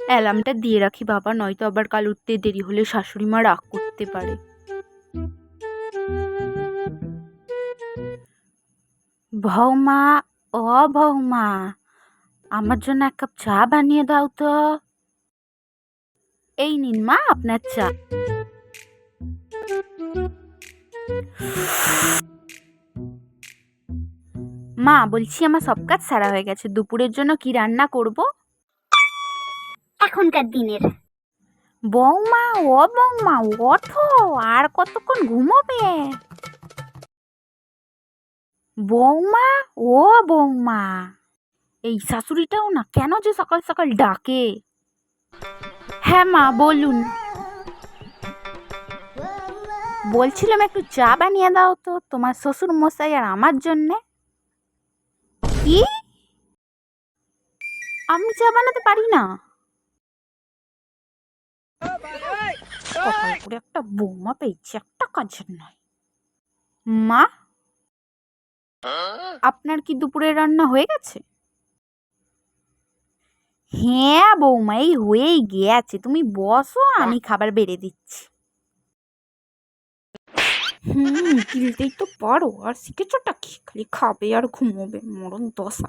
অ্যালার্মটা দিয়ে রাখি বাবা, নয়তো আবার কাল উঠতে দেরি হলে শাশুড়ি মা রাগ করতে পারে। বৌমা, ও বৌমা, আমার জন্য এক কাপ চা বানিয়ে দাও তো। এই নিন মা আপনার চা। মা বলছি, আমার সব কাজ সারা হয়ে গেছে, দুপুরের জন্য কি রান্না করব? এখনকার দিনের। বৌমা, ও বৌমা, ওঠো, আর কতক্ষণ ঘুমোবে? বৌমা, ও বৌমা, এই শাশুড়িটাও না কেন যে সকাল সকাল ডাকে। হ্যাঁ মা বলুন। বলছিলাম একটু চা বানিয়ে দাও তো, তোমার শ্বশুর মশাই আর আমার জন্যে। কি? আমি চা বানাতে পারি না? কপাল করে একটা বৌমা পেয়েছি, একটা কাজের নয়। মা, আপনার কি দুপুরের রান্না হয়ে গেছে? হ্যাঁ বৌমা, এই হয়েই গেছে, তুমি বসো, আমি খাবার বেড়ে দিচ্ছি। গিলতেই তো পারো, আর শিখেছোটা কি? খালি খাবে আর ঘুমোবে, মরণ দশা।